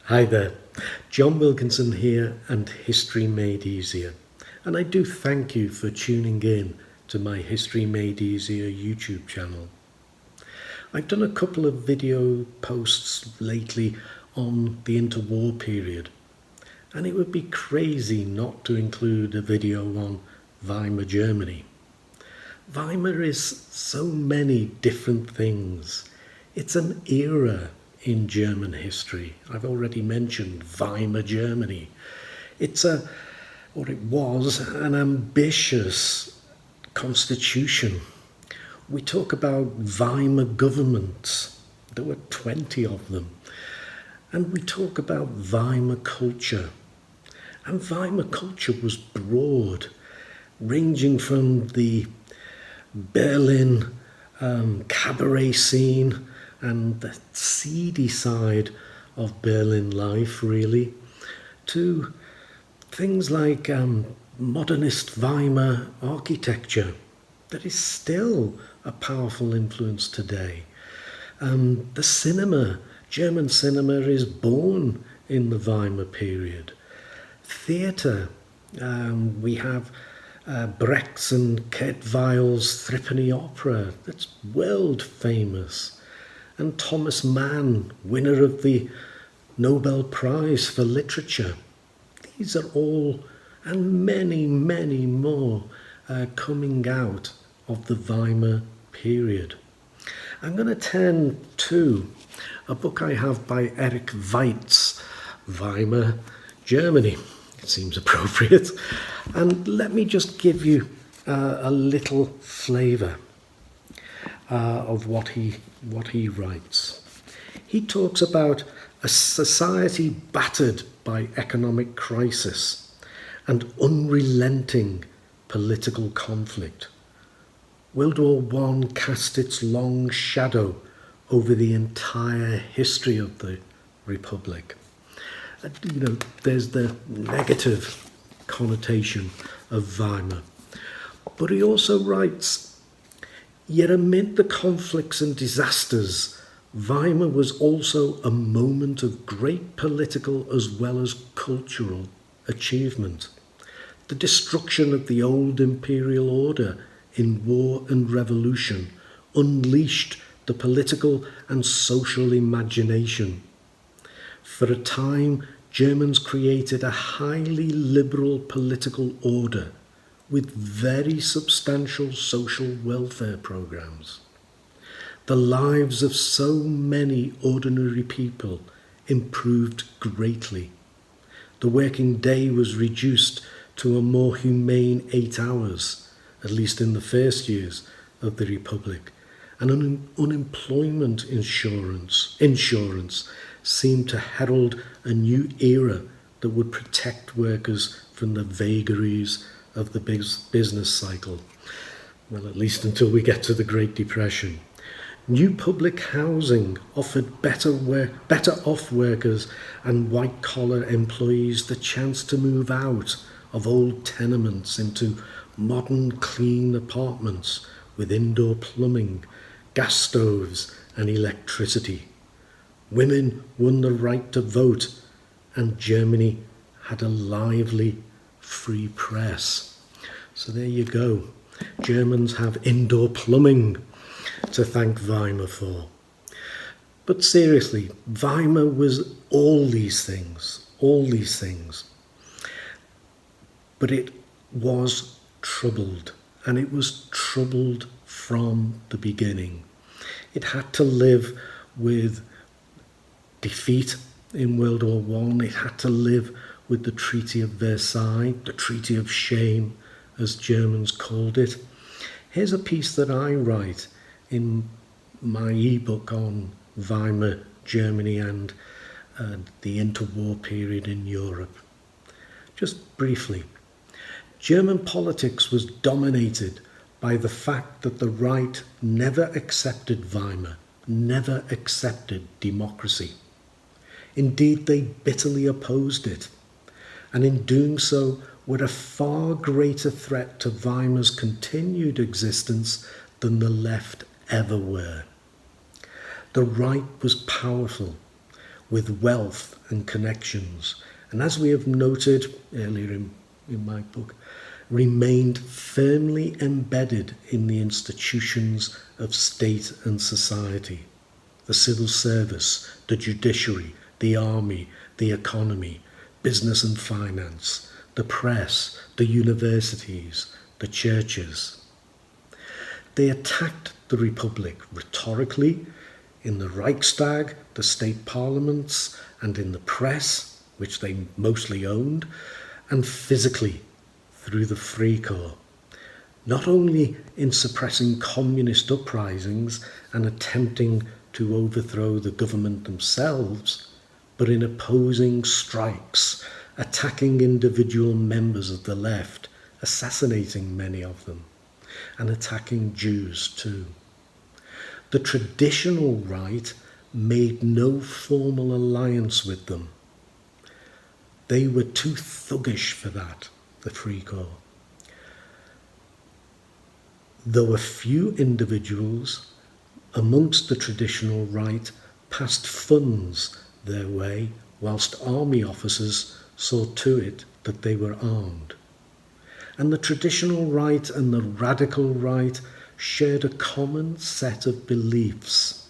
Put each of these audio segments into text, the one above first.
Hi there, John Wilkinson here and History Made Easier. And I do thank you for tuning in to my History Made Easier YouTube channel. I've done a couple of video posts lately on the interwar period, and it would be crazy not to include a video on Weimar Germany. Weimar is so many different things. It's an era in German history. I've already mentioned Weimar Germany. It was an ambitious constitution. We talk about Weimar governments. There were 20 of them. And we talk about Weimar culture. And Weimar culture was broad, ranging from the Berlin cabaret scene and the seedy side of Berlin life, really, to things like modernist Weimar architecture that is still a powerful influence today. The cinema, German cinema, is born in the Weimar period. Theatre, we have Brecht's and Kurt Weill's Threepenny Opera, that's world famous. And Thomas Mann, winner of the Nobel Prize for Literature. These are all, and many, many more, coming out of the Weimar period. I'm going to turn to a book I have by Eric Weitz, Weimar Germany. It seems appropriate. And let me just give you a little flavour of what he writes. He talks about a society battered by economic crisis and unrelenting political conflict. World War I cast its long shadow over the entire history of the Republic. There's the negative connotation of Weimar. But he also writes, yet amid the conflicts and disasters, Weimar was also a moment of great political as well as cultural achievement. The destruction of the old imperial order in war and revolution unleashed the political and social imagination. For a time, Germans created a highly liberal political order with very substantial social welfare programs. The lives of so many ordinary people improved greatly. The working day was reduced to a more humane 8 hours, at least in the first years of the Republic, and unemployment insurance seemed to herald a new era that would protect workers from the vagaries of the business cycle. Well, at least until we get to the Great Depression. New public housing offered better off workers and white-collar employees the chance to move out of old tenements into modern, clean apartments with indoor plumbing, gas stoves and electricity. Women won the right to vote, and Germany had a lively, free press. So there you go. Germans have indoor plumbing to thank Weimar for. But seriously, Weimar was all these things. But it was troubled, and it was troubled from the beginning. It had to live with defeat in World War I. It had to live with the Treaty of Versailles, the Treaty of Shame, as Germans called it. Here's a piece that I write in my ebook on Weimar Germany and the interwar period in Europe. Just briefly, German politics was dominated by the fact that the right never accepted Weimar, never accepted democracy. Indeed, they bitterly opposed it, and in doing so were a far greater threat to Weimar's continued existence than the left ever were. The right was powerful, with wealth and connections, and as we have noted earlier in my book, remained firmly embedded in the institutions of state and society, the civil service, the judiciary, the army, the economy, business and finance, the press, the universities, the churches. They attacked the Republic rhetorically in the Reichstag, the state parliaments, and in the press, which they mostly owned, and physically through the Free Corps, not only in suppressing communist uprisings and attempting to overthrow the government themselves, but in opposing strikes, attacking individual members of the left, assassinating many of them, and attacking Jews too. The traditional right made no formal alliance with them. They were too thuggish for that, the Free Corps. Though a few individuals amongst the traditional right passed funds their way, whilst army officers saw to it that they were armed. And the traditional right and the radical right shared a common set of beliefs,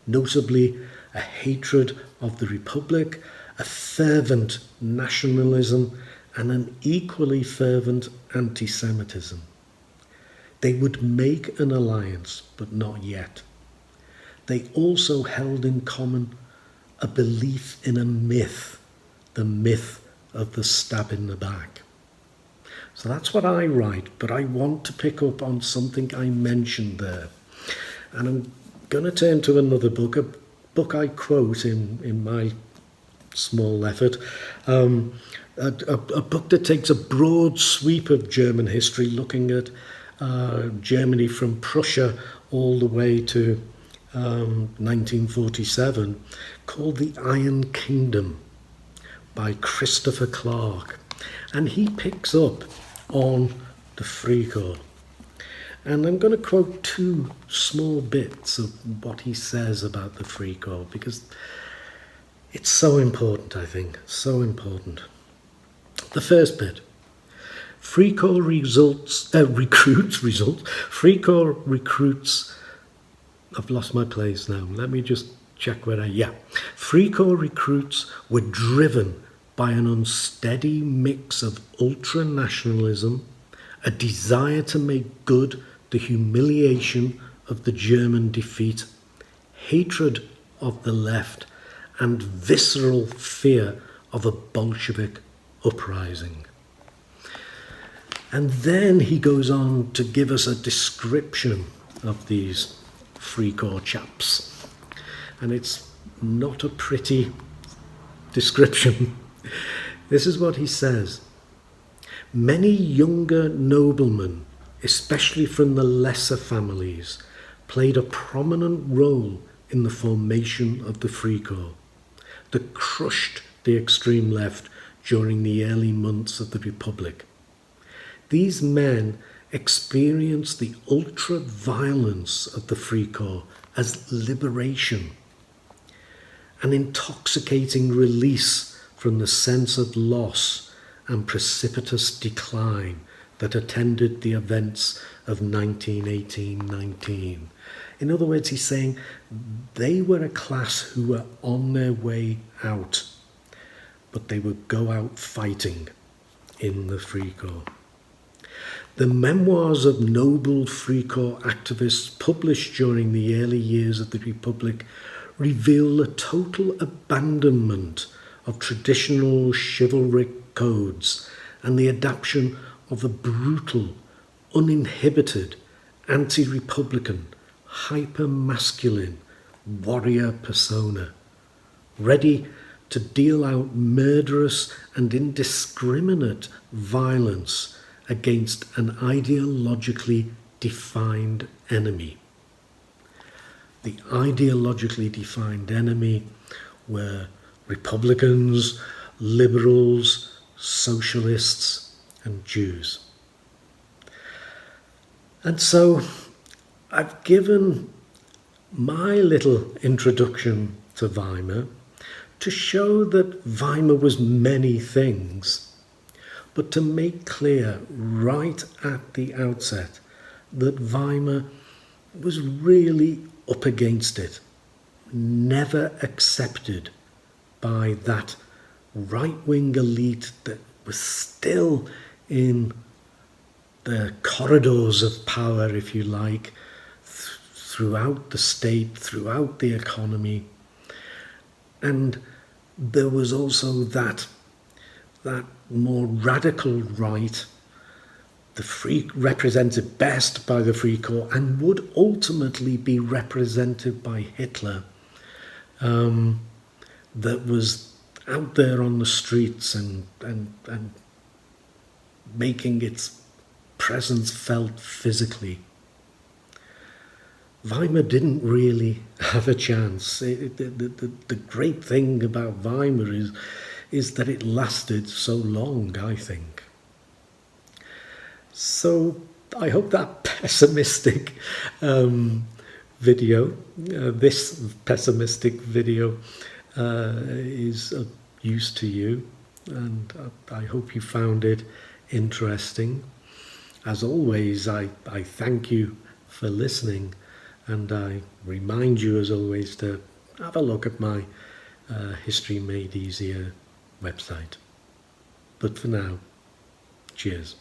notably a hatred of the Republic, a fervent nationalism, and an equally fervent anti-Semitism. They would make an alliance, but not yet. They also held in common a belief in a myth, the myth of the stab in the back. So that's what I write, but I want to pick up on something I mentioned there. And I'm going to turn to another book, a book I quote in my small effort, a book that takes a broad sweep of German history, looking at Germany from Prussia all the way to 1947, called The Iron Kingdom by Christopher Clark. And he picks up on the Free Corps. And I'm going to quote two small bits of what he says about the Free Corps, because it's so important, I think, so important. The first bit, Free Corps recruits, Free Corps recruits, I've lost my place now, let me just check Free Corps recruits were driven by an unsteady mix of ultra-nationalism, a desire to make good the humiliation of the German defeat, hatred of the left, and visceral fear of a Bolshevik uprising. And then he goes on to give us a description of these Free Corps chaps. And it's not a pretty description. This is what he says. Many younger noblemen, especially from the lesser families, played a prominent role in the formation of the Free Corps that crushed the extreme left during the early months of the Republic. These men experienced the ultra-violence of the Free Corps as liberation, an intoxicating release from the sense of loss and precipitous decline that attended the events of 1918-19. In other words, he's saying they were a class who were on their way out, but they would go out fighting in the Free Corps. The memoirs of noble Free Corps activists published during the early years of the Republic reveal the total abandonment of traditional chivalric codes and the adoption of a brutal, uninhibited, anti-republican, hyper-masculine warrior persona, ready to deal out murderous and indiscriminate violence against an ideologically defined enemy. The ideologically defined enemy were Republicans, liberals, socialists, and Jews. And so I've given my little introduction to Weimar, to show that Weimar was many things, but to make clear right at the outset that Weimar was really up against it, never accepted by that right-wing elite that was still in the corridors of power, if you like, throughout the state, throughout the economy. And there was also that more radical right, the free, represented best by the Free Court, and would ultimately be represented by Hitler, that was out there on the streets and making its presence felt physically. Weimar didn't really have a chance. The great thing about Weimar is that it lasted so long, I think. So I hope that pessimistic video, this pessimistic video, is of use to you, and I hope you found it interesting. As always, I thank you for listening, and I remind you, as always, to have a look at my History Made Easier website. But for now, cheers.